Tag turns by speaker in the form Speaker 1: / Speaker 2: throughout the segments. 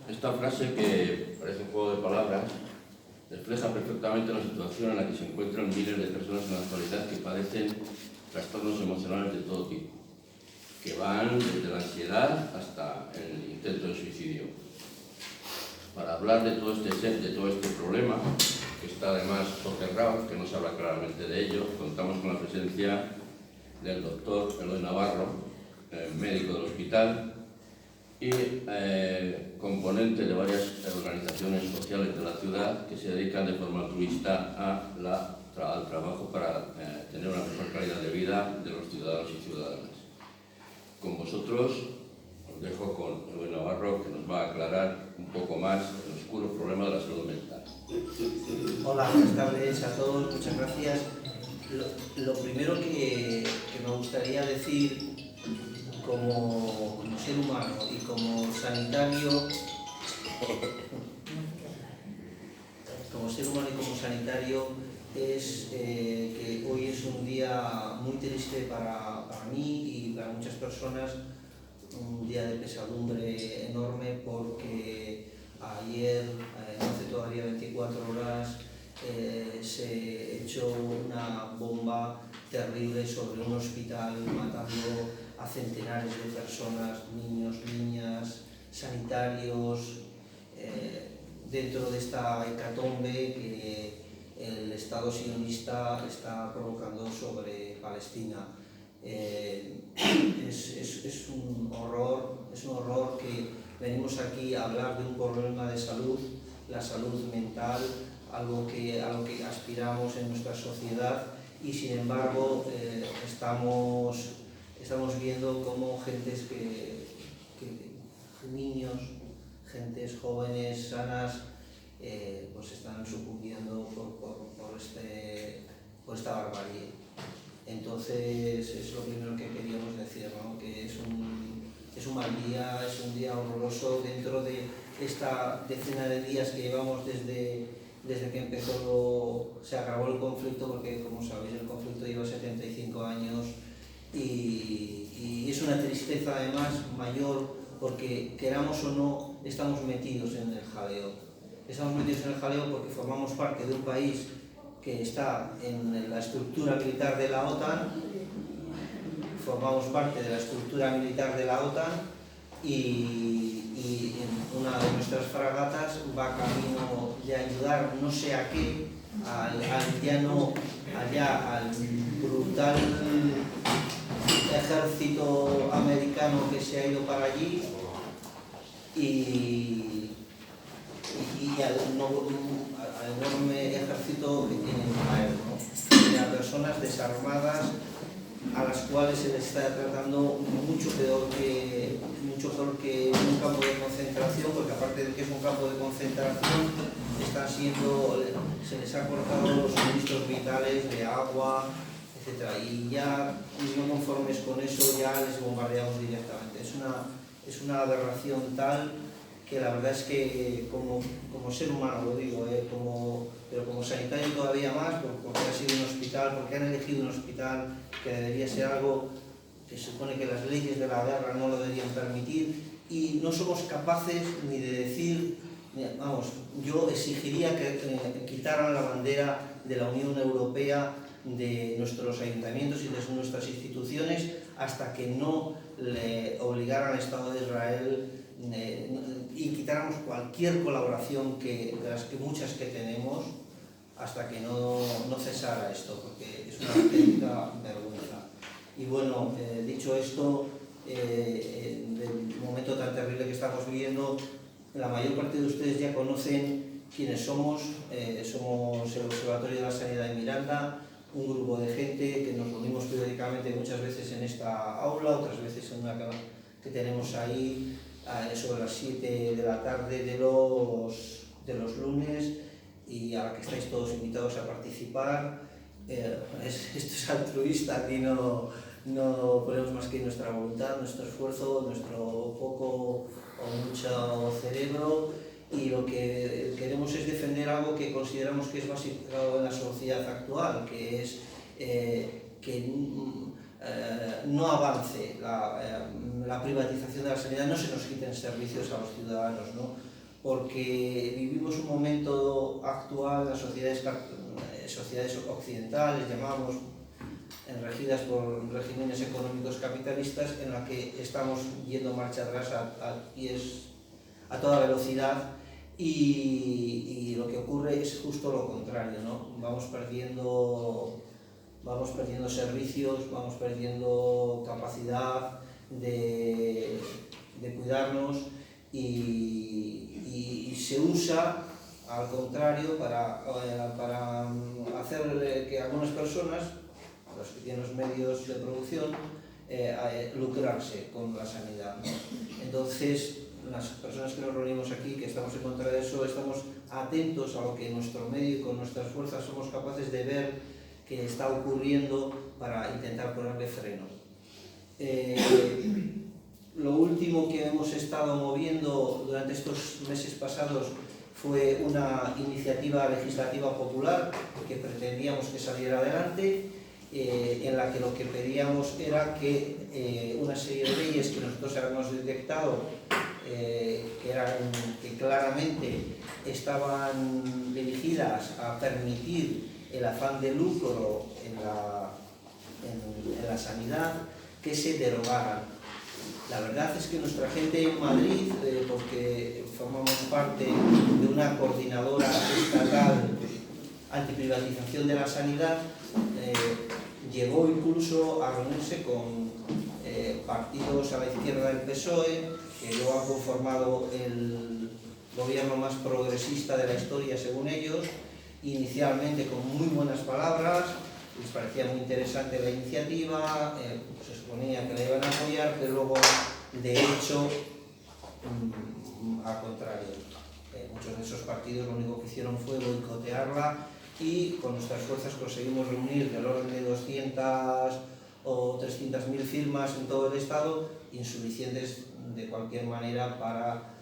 Speaker 1: Esta frase, que parece un juego de palabras, refleja perfectamente la situación en la que se encuentran miles de personas en la actualidad que padecen trastornos emocionales de todo tipo, que van desde la ansiedad hasta el intento de suicidio. Para hablar de todo este problema, que está además soterrado, que no se habla claramente de ello, contamos con la presencia del doctor Eloy Navarro, médico del hospital y componente de varias organizaciones sociales de la ciudad que se dedican de forma altruista al trabajo para tener una mejor calidad de vida de los ciudadanos y ciudadanas. Con vosotros os dejo con Eloy Navarro, que nos va a aclarar un poco más el oscuro problema de la salud mental.
Speaker 2: Hola, buenas tardes a todos, muchas gracias. Lo primero que me gustaría decir como ser humano y como sanitario, es que hoy es un día muy triste para mí y para muchas personas, un día de pesadumbre enorme, porque ayer, hace todavía 24 horas, se echó una bomba terrible sobre un hospital, matando a centenares de personas, niños, niñas, sanitarios, dentro de esta hecatombe que el Estado sionista está provocando sobre Palestina. Es un horror que venimos aquí a hablar de un problema de salud, la salud mental, algo a lo que aspiramos en nuestra sociedad, y sin embargo estamos viendo cómo niños, gentes jóvenes, sanas, pues están sucumbiendo por esta barbarie. Entonces es lo primero que queríamos decir, ¿no? Que es un mal día, es un día horroroso dentro de esta decena de días que llevamos desde que se agravó el conflicto, porque como sabéis el conflicto lleva 75 años y es una tristeza además mayor, porque queramos o no estamos metidos en el jaleo. Estamos metidos en el jaleo porque formamos parte de un país que está en la estructura militar de la OTAN, y en una de nuestras fragatas va camino de ayudar no sé a qué, al brutal ejército americano que se ha ido para allí, y al enorme ejército que tiene Israel, ¿no? Tiene a personas desarmadas a las cuales se les está tratando mucho peor que un campo de concentración, porque aparte de que es un campo de concentración, se les ha cortado los suministros vitales de agua, etc. Y ya, no conformes con eso, ya les bombardeamos directamente. Es una aberración tal que la verdad es que como ser humano lo digo, pero como sanitario todavía más, porque ha sido un hospital, porque han elegido un hospital que debería ser algo que se supone que las leyes de la guerra no lo deberían permitir, y no somos capaces ni de decir, yo exigiría que quitaran la bandera de la Unión Europea de nuestros ayuntamientos y de nuestras instituciones hasta que no le obligaran al Estado de Israel y quitáramos cualquier colaboración de las muchas que tenemos, hasta que no cesara esto, porque es una auténtica vergüenza. Y bueno, dicho esto, del momento tan terrible que estamos viviendo, la mayor parte de ustedes ya conocen quiénes somos. Somos el Observatorio de la Sanidad de Miranda, un grupo de gente que nos reunimos periódicamente, muchas veces en esta aula, otras veces en una cama que tenemos ahí, sobre las 7 de la tarde de los lunes, y a la que estáis todos invitados a participar. Esto es altruista, aquí no ponemos más que nuestra voluntad, nuestro esfuerzo, nuestro poco o mucho cerebro, y lo que queremos es defender algo que consideramos que es básico en la sociedad actual, que es que no avance la privatización de la sanidad, no se nos quiten servicios a los ciudadanos, ¿no? porque vivimos un momento actual, las sociedades occidentales, llamamos, regidas por regímenes económicos capitalistas, en la que estamos yendo marcha atrás y es a toda velocidad, y lo que ocurre es justo lo contrario, ¿no? Vamos perdiendo servicios, vamos perdiendo capacidad de cuidarnos, y se usa al contrario para hacer que algunas personas, los que tienen los medios de producción, lucrarse con la sanidad, ¿no? Entonces, las personas que nos reunimos aquí, que estamos en contra de eso, estamos atentos a lo que nuestro medio y con nuestras fuerzas somos capaces de ver que está ocurriendo para intentar ponerle freno. Lo último que hemos estado moviendo durante estos meses pasados fue una iniciativa legislativa popular que pretendíamos que saliera adelante, en la que lo que pedíamos era que una serie de leyes que nosotros habíamos detectado que claramente estaban dirigidas a permitir el afán de lucro en la sanidad, que se derogaran. La verdad es que nuestra gente en Madrid, porque formamos parte de una coordinadora estatal antiprivatización de la sanidad, llegó incluso a reunirse con partidos a la izquierda del PSOE, que luego han conformado el gobierno más progresista de la historia según ellos, inicialmente con muy buenas palabras, les parecía muy interesante la iniciativa, se suponía que la iban a apoyar, pero luego, de hecho, al contrario. Muchos de esos partidos lo único que hicieron fue boicotearla, y con nuestras fuerzas conseguimos reunir del orden de 200 o 300.000 firmas en todo el Estado, insuficientes de cualquier manera para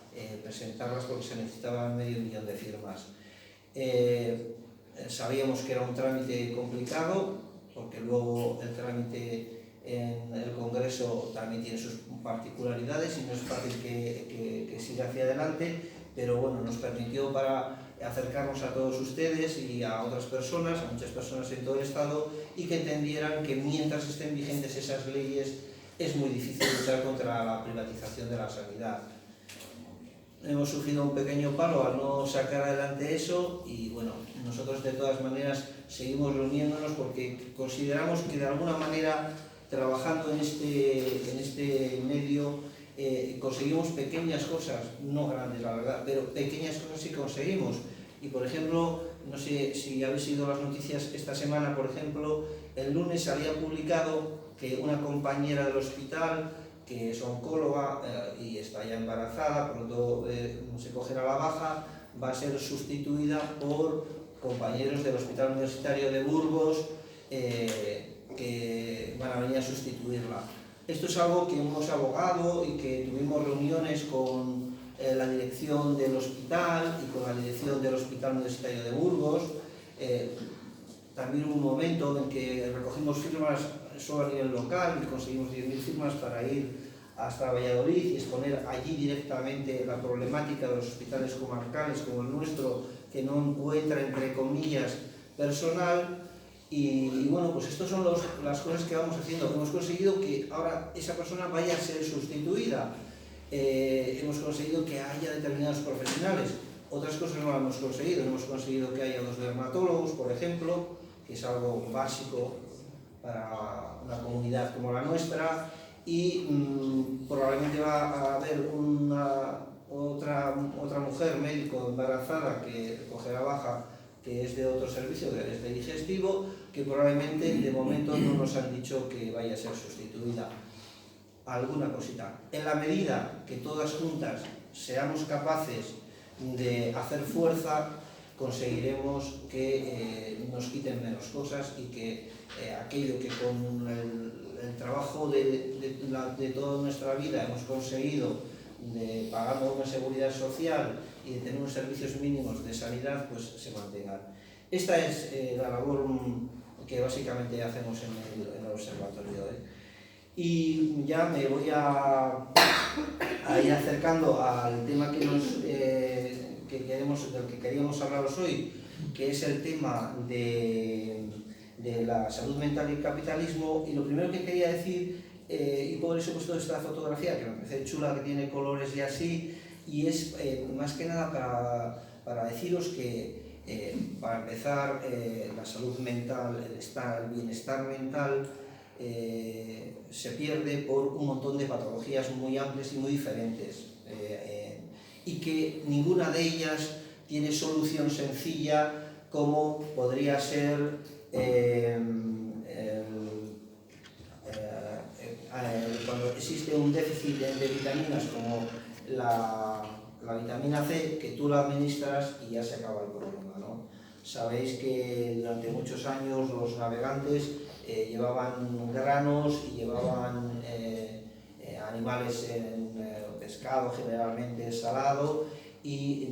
Speaker 2: presentarlas, porque se necesitaban 500.000 de firmas. Sabíamos que era un trámite complicado, porque luego el trámite en el Congreso también tiene sus particularidades y no es fácil que siga hacia adelante, pero bueno, nos permitió para acercarnos a todos ustedes y a otras personas, a muchas personas en todo el Estado, y que entendieran que mientras estén vigentes esas leyes es muy difícil luchar contra la privatización de la sanidad. Hemos sufrido un pequeño palo al no sacar adelante eso, y bueno, nosotros de todas maneras seguimos reuniéndonos porque consideramos que de alguna manera, trabajando en este medio, conseguimos pequeñas cosas, no grandes la verdad, pero pequeñas cosas sí conseguimos. Y por ejemplo, no sé si habéis seguido las noticias esta semana, por ejemplo, el lunes había publicado que una compañera del hospital, que es oncóloga y está ya embarazada, pronto se cogerá la baja, va a ser sustituida por compañeros del Hospital Universitario de Burgos que van a venir a sustituirla. Esto es algo que hemos abogado y que tuvimos reuniones con la dirección del hospital y con la dirección del Hospital Universitario de Burgos. También hubo un momento en que recogimos firmas solo a nivel local y conseguimos 10.000 firmas para ir hasta Valladolid y exponer allí directamente la problemática de los hospitales comarcales como el nuestro, que no encuentra, entre comillas, personal. Y bueno, pues estas son las cosas que vamos haciendo. Hemos conseguido que ahora esa persona vaya a ser sustituida. Hemos conseguido que haya determinados profesionales. Otras cosas no las hemos conseguido. Hemos conseguido que haya 2 dermatólogos, por ejemplo, que es algo básico para una comunidad como la nuestra, y probablemente va a haber otra mujer médico embarazada que cogerá baja, que es de otro servicio, que es de digestivo, que probablemente de momento no nos han dicho que vaya a ser sustituida. Alguna cosita. En la medida que todas juntas seamos capaces de hacer fuerza, conseguiremos que nos quiten menos cosas y que aquello que con el trabajo de toda nuestra vida hemos conseguido, de pagando una seguridad social y de tener unos servicios mínimos de sanidad, pues se mantengan. Esta es la labor que básicamente hacemos en el observatorio. Y ya me voy a ir acercando al tema que nos del que queríamos hablaros hoy, que es el tema de la salud mental y el capitalismo. Y lo primero que quería decir, y por eso he puesto esta fotografía, que me parece chula, que tiene colores y así, y es más que nada para deciros que, para empezar, la salud mental, el bienestar mental, se pierde por un montón de patologías muy amplias y muy diferentes, y que ninguna de ellas tiene solución sencilla, como podría ser cuando existe un déficit de vitaminas, como la vitamina C, que tú la administras y ya se acaba el problema, ¿no? Sabéis que durante muchos años los navegantes llevaban granos y llevaban animales en pescado generalmente salado, y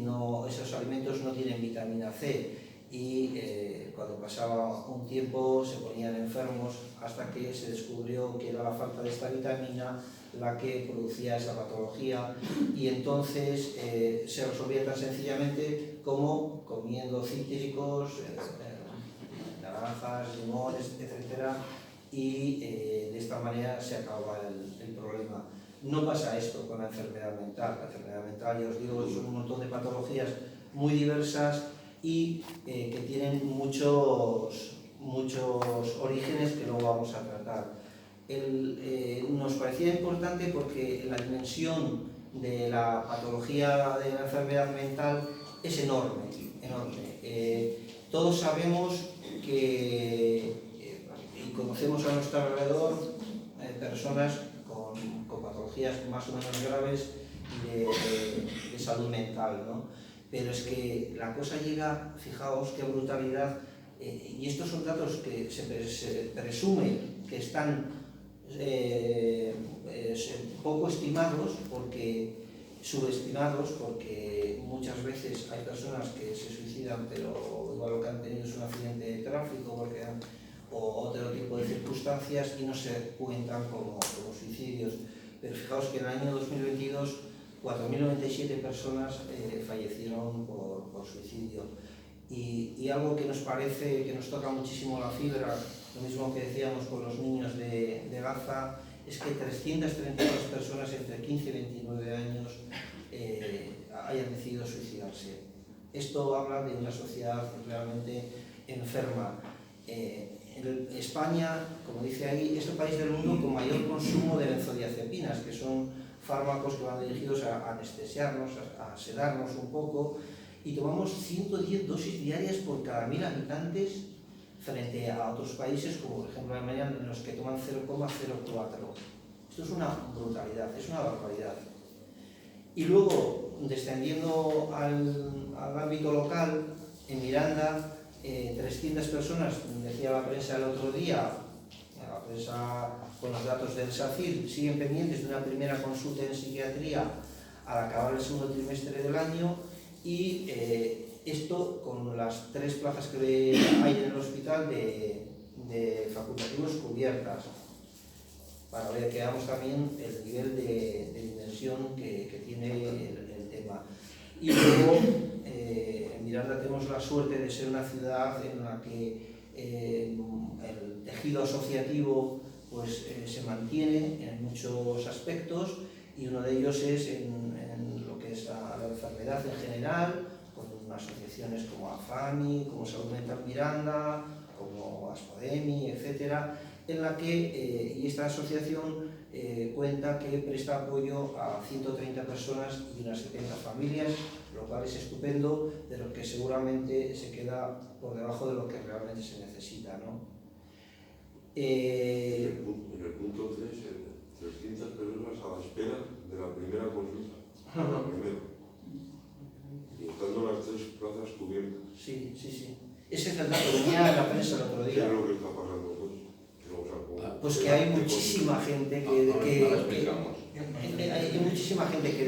Speaker 2: esos alimentos no tienen vitamina C, y cuando pasaba un tiempo se ponían enfermos, hasta que se descubrió que era la falta de esta vitamina la que producía esa patología, y entonces se resolvía tan sencillamente como comiendo cítricos, naranjas, limones, etc. Y de esta manera se acaba el problema. No pasa esto con la enfermedad mental. La enfermedad mental, ya os digo, son un montón de patologías muy diversas y que tienen muchos orígenes que luego vamos a tratar. Nos parecía importante porque la dimensión de la patología de la enfermedad mental es enorme. Todos sabemos que, y conocemos a nuestro alrededor, personas con patologías más o menos graves de salud mental, ¿no? Pero es que la cosa llega, fijaos qué brutalidad, y estos son datos que se presume que están poco estimados, subestimados, porque muchas veces hay personas que se suicidan, pero igual lo que han tenido es un accidente de tráfico o otro tipo de circunstancias, y no se cuentan como suicidios. Pero fijaos que en el año 2022 4.097 personas fallecieron por suicidio. Y algo que nos parece, que nos toca muchísimo la fibra, lo mismo que decíamos con los niños de Gaza, es que 332 personas entre 15 y 29 años hayan decidido suicidarse. Esto habla de una sociedad realmente enferma. España, como dice ahí, es el país del mundo con mayor consumo de benzodiazepinas, que son fármacos que van dirigidos a anestesiarnos, a sedarnos un poco, y tomamos 110 dosis diarias por cada 1.000 habitantes, frente a otros países como por ejemplo Alemania, en los que toman 0,04. Esto es una brutalidad, es una barbaridad. Y luego, descendiendo al ámbito local, en Miranda, 300 personas, decía la prensa el otro día, la prensa con los datos del SACIR, siguen pendientes de una primera consulta en psiquiatría al acabar el segundo trimestre del año, y esto con las 3 plazas que hay en el hospital de facultativos cubiertas, para ver que veamos también el nivel de dimensión que tiene el tema. Y luego, en Miranda tenemos la suerte de ser una ciudad en la que el tejido asociativo pues, se mantiene en muchos aspectos, y uno de ellos es en lo que es la enfermedad en general, con asociaciones como AFAMI, como Salud Mental Miranda, como Aspodemi, etcétera, en la que, y esta asociación cuenta que presta apoyo a 130 personas y unas 70 familias, lo cual es estupendo, pero que seguramente se queda por debajo de lo que realmente se necesita, ¿no?
Speaker 3: En el punto 3, 300 personas a la espera de la primera consulta. La primera. Y estando las 3 plazas cubiertas.
Speaker 2: Sí. Ese es el dato, venía en la prensa el otro día.
Speaker 3: ¿Qué es lo que está pasando, pues?
Speaker 2: Pues que hay muchísima gente hay muchísima gente que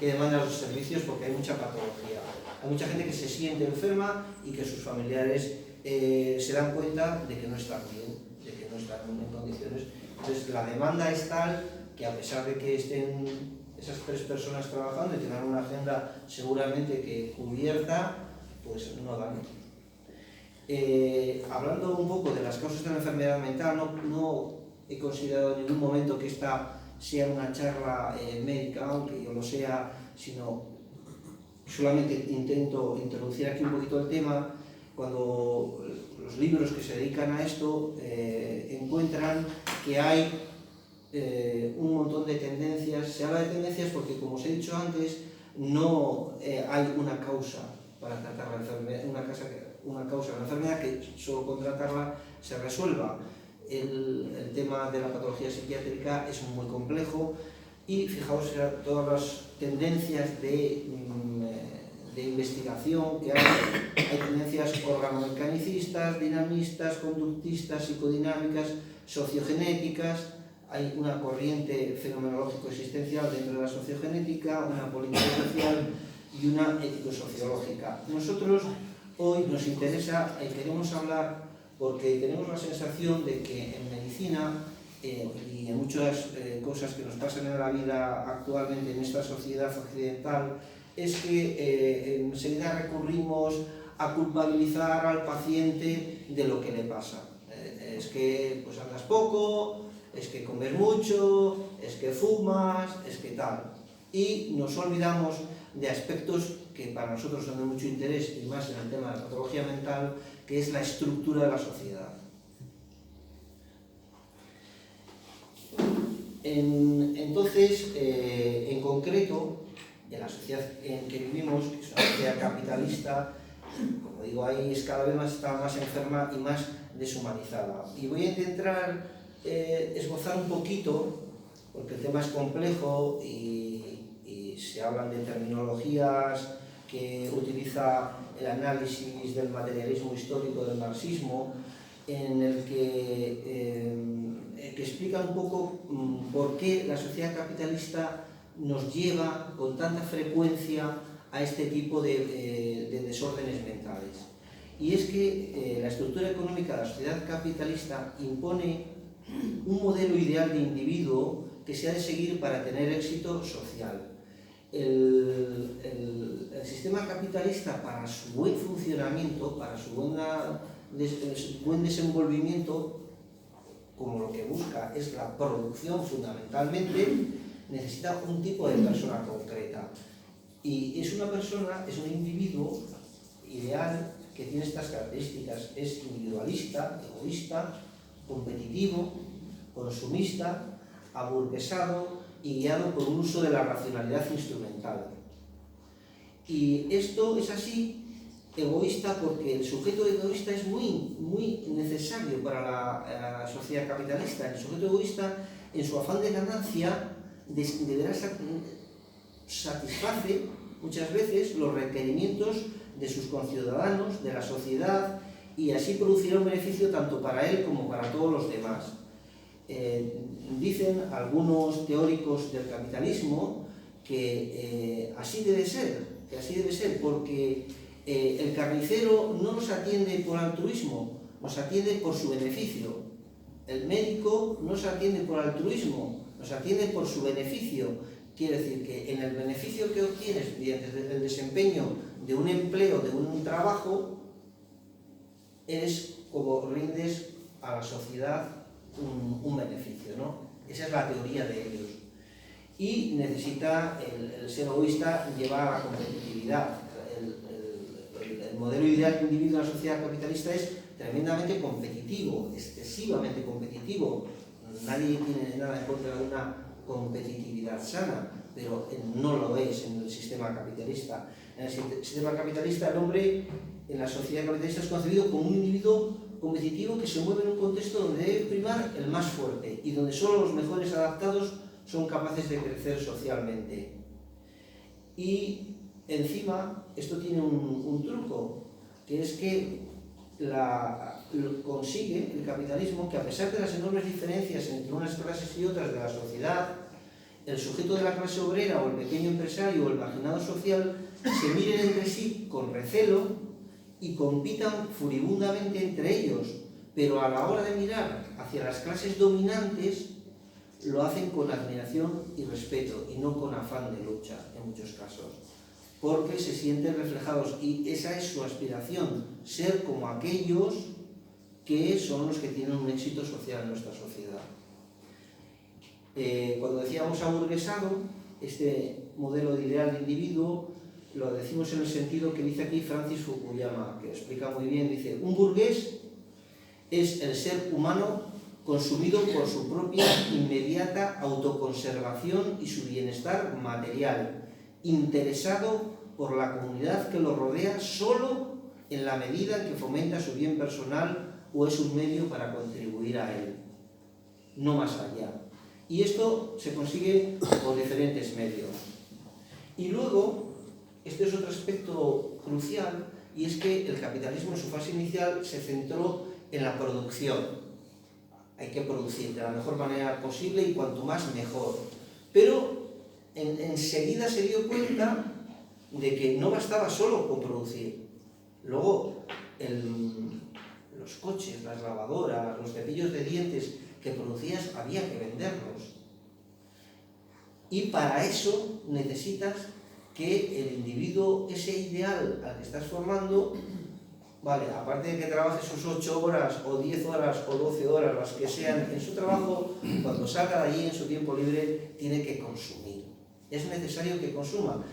Speaker 2: demanda los servicios, porque hay mucha patología. Hay mucha gente que se siente enferma y que sus familiares se dan cuenta de que no están bien, de que no están en condiciones. Entonces la demanda es tal que, a pesar de que estén esas 3 personas trabajando y tengan una agenda seguramente que cubierta, pues no dan. Hablando un poco de las causas de la enfermedad mental, no he considerado en ningún momento que esta sea una charla médica, aunque yo lo sea, sino solamente intento introducir aquí un poquito el tema. Cuando los libros que se dedican a esto encuentran que hay un montón de tendencias. Se habla de tendencias porque, como os he dicho antes, no hay una causa para tratar la enfermedad, una causa de la enfermedad que solo con tratarla se resuelva. El tema de la patología psiquiátrica es muy complejo y fijaos en todas las tendencias de investigación que hay tendencias organomecanicistas, dinamistas, conductistas, psicodinámicas, sociogenéticas. Hay una corriente fenomenológico-existencial dentro de la sociogenética, una político-social y una ético-sociológica. Nosotros hoy nos interesa, queremos hablar porque tenemos la sensación de que en medicina y en muchas cosas que nos pasan en la vida actualmente en esta sociedad occidental, es que enseguida recurrimos a culpabilizar al paciente de lo que le pasa. Es que pues andas poco, es que comes mucho, es que fumas, es que tal. Y nos olvidamos de aspectos que para nosotros son de mucho interés, y más en el tema de la patología mental, que es la estructura de la sociedad. Entonces, en concreto, en la sociedad en que vivimos, que es una sociedad capitalista, como digo, ahí cada vez está más enferma y más deshumanizada. Y voy a intentar esbozar un poquito, porque el tema es complejo y se hablan de terminologías que utiliza el análisis del materialismo histórico del marxismo, en el que explica un poco por qué la sociedad capitalista nos lleva con tanta frecuencia a este tipo de desórdenes mentales. Y es que la estructura económica de la sociedad capitalista impone un modelo ideal de individuo que se ha de seguir para tener éxito social. El sistema capitalista, para su buen funcionamiento, para su buen desenvolvimiento, como lo que busca es la producción fundamentalmente, necesita un tipo de persona concreta. Y es una persona, es un individuo ideal que tiene estas características. Es individualista, egoísta, competitivo, consumista, aburguesado y guiado por un uso de la racionalidad instrumental. Y esto es así, egoísta, porque el sujeto egoísta es muy necesario para la sociedad capitalista. El sujeto egoísta, en su afán de ganancia, deberá satisface muchas veces los requerimientos de sus conciudadanos, de la sociedad, y así producirá un beneficio tanto para él como para todos los demás. Dicen algunos teóricos del capitalismo que así debe ser, porque el carnicero no nos atiende por altruismo, nos atiende por su beneficio. El médico no se atiende por altruismo, nos atiende por su beneficio. Quiere decir que en el beneficio que obtienes mediante el desempeño de un empleo, de un trabajo, eres como rindes a la sociedad un beneficio, ¿no? Esa es la teoría de ellos. Y necesita el ser egoísta llevar a la competitividad. El modelo ideal de individuo en la sociedad capitalista es tremendamente competitivo, excesivamente competitivo. Nadie tiene nada en contra de una competitividad sana, pero no lo es en el sistema capitalista. En el sistema capitalista, el hombre en la sociedad capitalista es concebido como un individuo competitivo que se mueve en un contexto donde debe primar el más fuerte y donde solo los mejores adaptados son capaces de crecer socialmente. Y encima, esto tiene un truco, que es que consigue el capitalismo que, a pesar de las enormes diferencias entre unas clases y otras de la sociedad, el sujeto de la clase obrera o el pequeño empresario o el marginado social se miren entre sí con recelo y compitan furibundamente entre ellos, pero a la hora de mirar hacia las clases dominantes, lo hacen con admiración y respeto y no con afán de lucha en muchos casos, porque se sienten reflejados y esa es su aspiración, ser como aquellos que son los que tienen un éxito social en nuestra sociedad. Cuando decíamos aburguesado, este modelo de ideal de individuo lo decimos en el sentido que dice aquí Francis Fukuyama, que explica muy bien, dice: un burgués es el ser humano consumido por su propia inmediata autoconservación y su bienestar material, interesado por la comunidad que lo rodea solo en la medida en que fomenta su bien personal o es un medio para contribuir a él, no más allá. Y esto se consigue por diferentes medios. Y luego, este es otro aspecto crucial, y es que el capitalismo en su fase inicial se centró en la producción. Hay que producir de la mejor manera posible y cuanto más mejor. Pero enseguida se dio cuenta de que no bastaba solo con producir. Luego, los coches, las lavadoras, los cepillos de dientes que producías había que venderlos. Y para eso necesitas que el individuo, ese ideal al que estás formando, vale, aparte de que trabaje sus 8 horas o 10 horas o 12 horas, las que sean en su trabajo, cuando salga de allí en su tiempo libre tiene que consumir. Es necesario que consuma.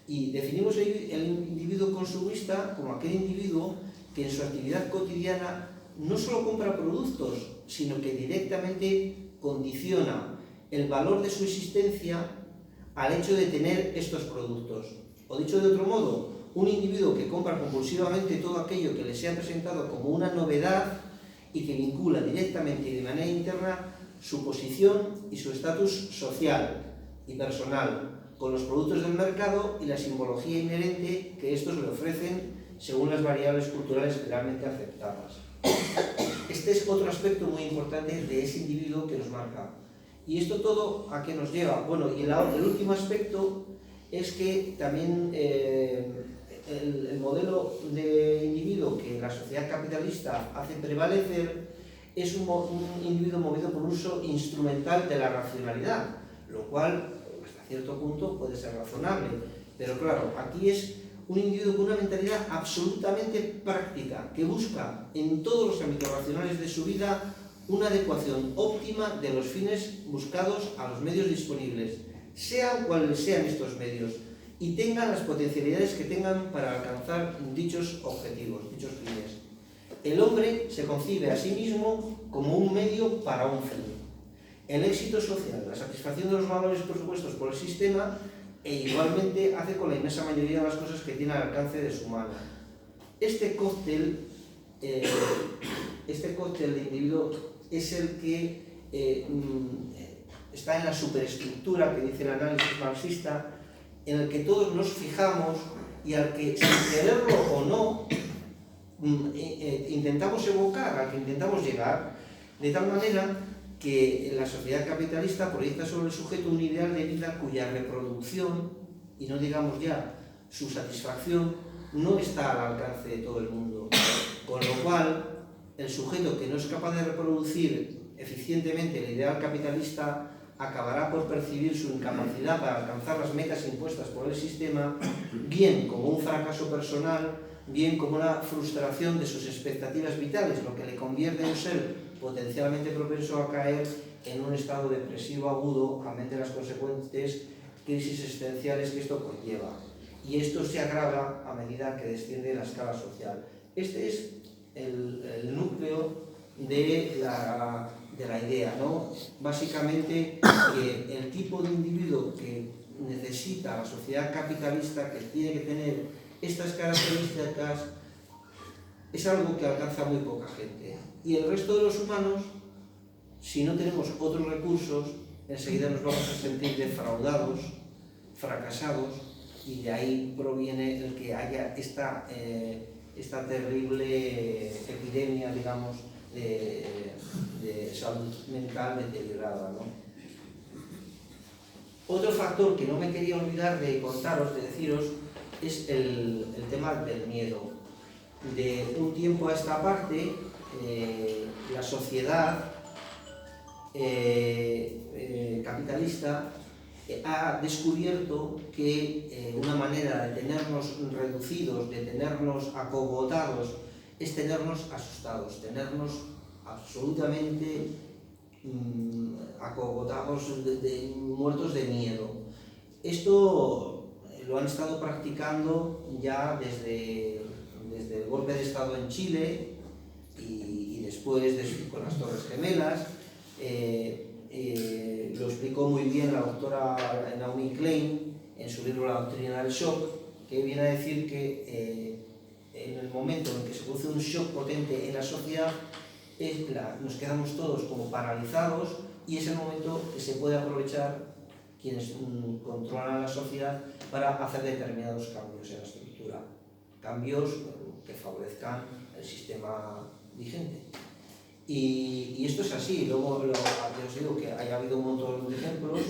Speaker 2: Y definimos el individuo consumista como aquel individuo que en su actividad cotidiana no solo compra productos, sino que directamente condiciona el valor de su existencia al hecho de tener estos productos. O dicho de otro modo, un individuo que compra compulsivamente todo aquello que le sea presentado como una novedad y que vincula directamente y de manera interna su posición y su estatus social y personal con los productos del mercado y la simbología inherente que estos le ofrecen según las variables culturales generalmente aceptadas. Este es otro aspecto muy importante de ese individuo que nos marca. ¿Y esto todo a qué nos lleva? Bueno, y el último aspecto es que también el modelo de individuo que la sociedad capitalista hace prevalecer es un individuo movido por un uso instrumental de la racionalidad, lo cual hasta cierto punto puede ser razonable, pero claro, aquí es un individuo con una mentalidad absolutamente práctica, que busca en todos los ámbitos racionales de su vida una adecuación óptima de los fines buscados a los medios disponibles, sean cuales sean estos medios, y tengan las potencialidades que tengan para alcanzar dichos objetivos, dichos fines. El hombre se concibe a sí mismo como un medio para un fin. El éxito social, la satisfacción de los valores propuestos por el sistema, e igualmente hace con la inmensa mayoría de las cosas que tiene al alcance de su mano. Este cóctel de individuo es el que está en la superestructura que dice el análisis marxista, en el que todos nos fijamos y al que, sin quererlo o no, intentamos evocar, al que intentamos llegar, de tal manera que la sociedad capitalista proyecta sobre el sujeto un ideal de vida cuya reproducción, y no digamos ya su satisfacción, no está al alcance de todo el mundo. Con lo cual, el sujeto que no es capaz de reproducir eficientemente el ideal capitalista acabará por percibir su incapacidad para alcanzar las metas impuestas por el sistema, bien como un fracaso personal, bien como una frustración de sus expectativas vitales, lo que le convierte en un ser potencialmente propenso a caer en un estado depresivo agudo, amén de las consecuentes crisis existenciales que esto conlleva. Y esto se agrava a medida que desciende la escala social. Este es el núcleo de la idea, ¿no? Básicamente, que el tipo de individuo que necesita la sociedad capitalista, que tiene que tener estas características, es algo que alcanza muy poca gente. Y el resto de los humanos, si no tenemos otros recursos, enseguida nos vamos a sentir defraudados, fracasados, y de ahí proviene el que haya esta terrible epidemia, digamos, de salud mental deteriorada, ¿no? Otro factor que no me quería olvidar de contaros, de deciros, es el tema del miedo. De un tiempo a esta parte, la sociedad capitalista ha descubierto que una manera de tenernos reducidos, de tenernos acogotados, es tenernos asustados, tenernos absolutamente acogotados, muertos de miedo. Esto lo han estado practicando ya desde el golpe de Estado en Chile y después con las Torres Gemelas. Lo explicó muy bien la doctora Naomi Klein en su libro La doctrina del shock, que viene a decir que en el momento en que se produce un shock potente en la sociedad, nos quedamos todos como paralizados y es el momento que se puede aprovechar quienes controlan la sociedad para hacer determinados cambios en la estructura, cambios que favorezcan el sistema vigente. Y esto es así. Luego yo os digo que haya habido un montón de ejemplos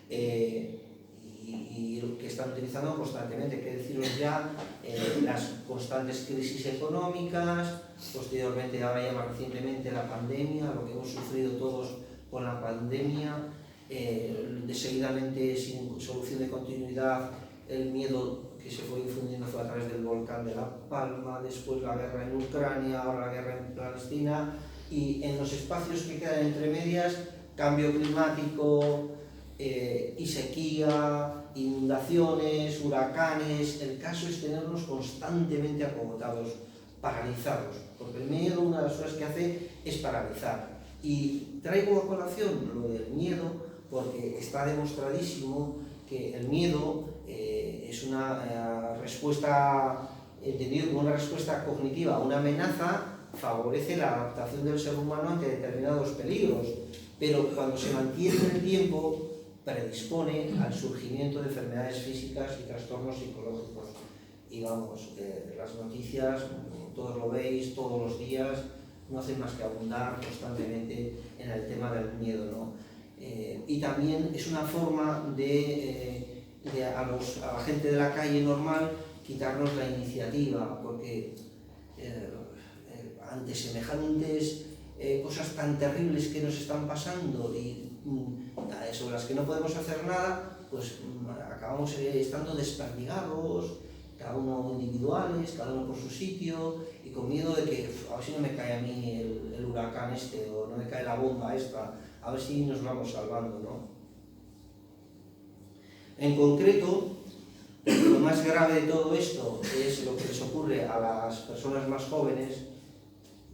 Speaker 2: y que están utilizando constantemente. Que deciros ya las constantes crisis económicas, posteriormente, ahora ya más recientemente, la pandemia, lo que hemos sufrido todos con la pandemia, seguidamente sin solución de continuidad, el miedo que se fue infundiendo fue a través del volcán de La Palma, después la guerra en Ucrania, ahora la guerra en Palestina. Y en los espacios que quedan entre medias, cambio climático y sequía, inundaciones, huracanes. El caso es tenernos constantemente acogotados, paralizados, porque el miedo, una de las cosas que hace es paralizar. Y traigo a colación lo del miedo porque está demostradísimo que el miedo es una respuesta, entendido como una respuesta cognitiva a una amenaza, favorece la adaptación del ser humano ante determinados peligros, pero cuando se mantiene en el tiempo predispone al surgimiento de enfermedades físicas y trastornos psicológicos. Y vamos, las noticias, todos lo veis todos los días, no hacen más que abundar constantemente en el tema del miedo, ¿no? Y también es una forma de a la gente de la calle normal quitarnos la iniciativa, porque ante semejantes cosas tan terribles que nos están pasando y sobre las que no podemos hacer nada, pues acabamos estando desperdigados, cada uno individuales, cada uno por su sitio, y con miedo de que a ver si no me cae a mí el huracán este, o no me cae la bomba esta, a ver si nos vamos salvando, ¿no? En concreto, lo más grave de todo esto es lo que les ocurre a las personas más jóvenes,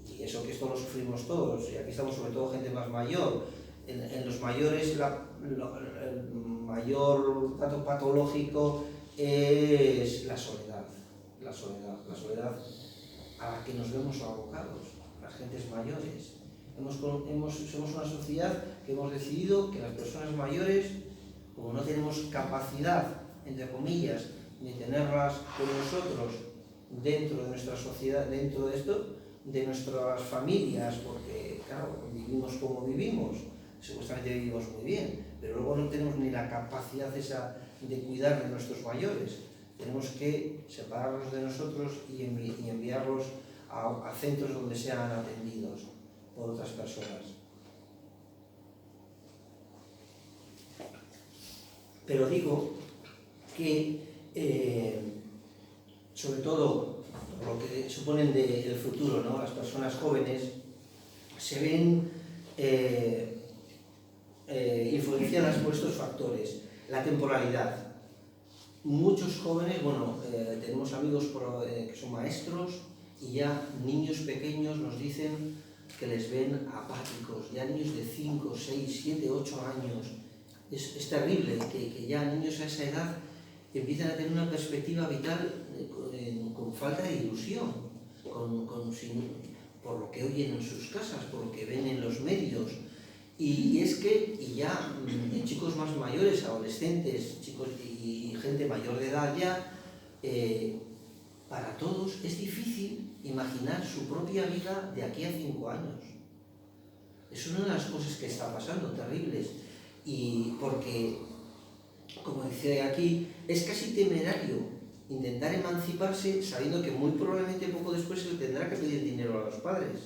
Speaker 2: y eso que esto lo sufrimos todos, y aquí estamos sobre todo gente más mayor. En los mayores el mayor dato patológico es la soledad a la que nos vemos abocados, las gentes mayores. Somos una sociedad que hemos decidido que las personas mayores, como no tenemos capacidad, entre comillas, de tenerlas con nosotros dentro de nuestra sociedad, dentro de esto, de nuestras familias, porque claro, vivimos como vivimos, supuestamente vivimos muy bien, pero luego no tenemos ni la capacidad esa de cuidar de nuestros mayores. Tenemos que separarlos de nosotros y enviarlos a centros donde sean atendidos por otras personas. Pero digo que, sobre todo, lo que suponen del futuro, ¿no? Las personas jóvenes se ven influenciadas por estos factores. La temporalidad. Muchos jóvenes, tenemos amigos que son maestros y ya niños pequeños nos dicen que les ven apáticos, ya niños de 5, 6, 7, 8 años. Es terrible que ya niños a esa edad empiezan a tener una perspectiva vital con falta de ilusión, por lo que oyen en sus casas, por lo que ven en los medios. Y es que ya chicos más mayores, adolescentes, chicos y gente mayor de edad ya, para todos es difícil imaginar su propia vida de aquí a 5 años. Es una de las cosas que está pasando, terribles. Y porque, como dice aquí, es casi temerario intentar emanciparse sabiendo que muy probablemente poco después se le tendrá que pedir dinero a los padres.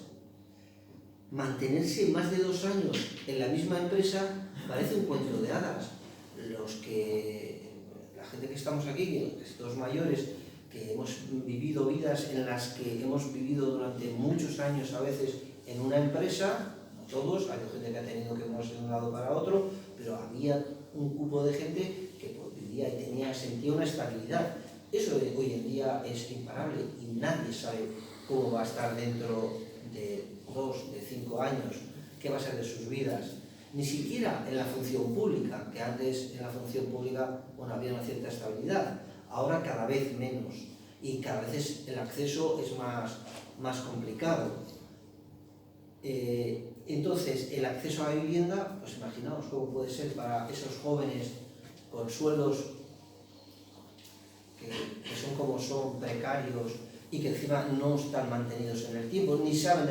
Speaker 2: mantenerse más de 2 años en la misma empresa parece un cuento de hadas. La gente que estamos aquí, que todos mayores, que hemos vivido vidas en las que hemos vivido durante muchos años a veces en una empresa, no todos, hay gente que ha tenido que moverse de un lado para otro, pero había un grupo de gente que vivía y sentía una estabilidad. Eso hoy en día es imparable y nadie sabe cómo va a estar dentro de 2, de 5 años, qué va a ser de sus vidas. Ni siquiera en la función pública, que antes en la función pública había una cierta estabilidad, ahora cada vez menos y cada vez el acceso es más complicado. Entonces, el acceso a la vivienda, pues imaginaos cómo puede ser para esos jóvenes con sueldos que son como son, precarios, y que encima no están mantenidos en el tiempo, ni saben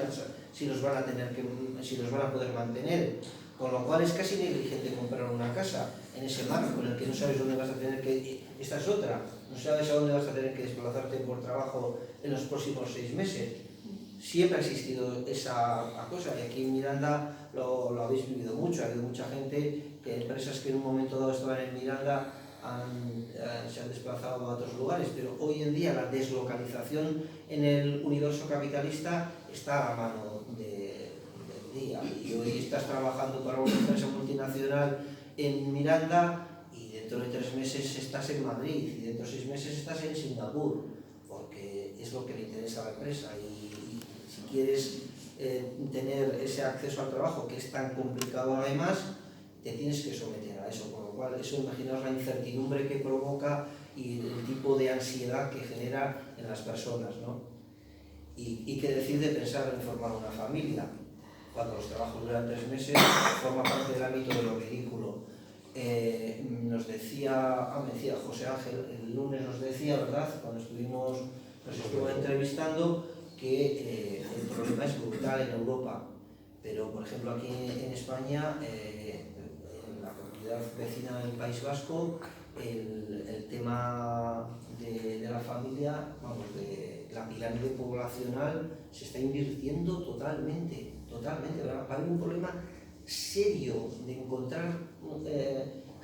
Speaker 2: si los van a poder mantener, con lo cual es casi negligente comprar una casa en ese marco en el que no sabes dónde vas a tener que... Esta es otra, no sabes a dónde vas a tener que desplazarte por trabajo en los próximos 6 meses. Siempre ha existido esa cosa, y aquí en Miranda lo habéis vivido mucho. Ha habido mucha gente, empresas que en un momento dado estaban en Miranda, se han desplazado a otros lugares, pero hoy en día la deslocalización en el universo capitalista está a mano del día. Y hoy estás trabajando para una empresa multinacional en Miranda y dentro de 3 meses estás en Madrid y dentro de 6 meses estás en Singapur, porque es lo que le interesa a la empresa. Y si quieres tener ese acceso al trabajo, que es tan complicado además, te tienes que someter a eso, con lo cual eso, imaginaos la incertidumbre que provoca y el tipo de ansiedad que genera en las personas, ¿no? Y qué decir de pensar en formar una familia, cuando los trabajos duran 3 meses, forma parte del ámbito de lo ridículo. Nos decía José Ángel, el lunes nos decía, ¿verdad?, cuando nos estuvo entrevistando, que el problema es brutal en Europa, pero por ejemplo aquí en España, en la comunidad vecina del País Vasco, el tema de la familia, de la pirámide poblacional, se está invirtiendo totalmente. Va a haber un problema serio de encontrar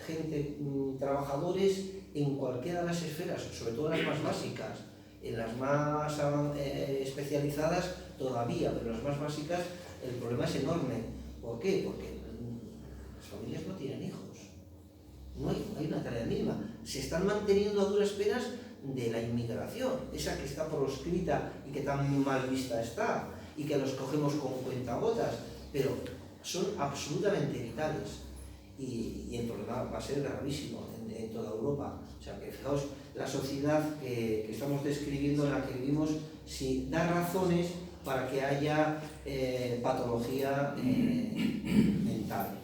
Speaker 2: gente, trabajadores en cualquiera de las esferas, sobre todo las más básicas. En las más especializadas todavía, pero en las más básicas el problema es enorme. ¿Por qué? Porque las familias no tienen hijos. No hay una tarea mínima. Se están manteniendo a duras penas de la inmigración, esa que está proscrita y que tan mal vista está, y que los cogemos como cuentagotas, pero son absolutamente vitales. Y el problema va a ser gravísimo en toda Europa. O sea, que fijaos, la sociedad que estamos describiendo, en la que vivimos, sí da razones para que haya patología mental.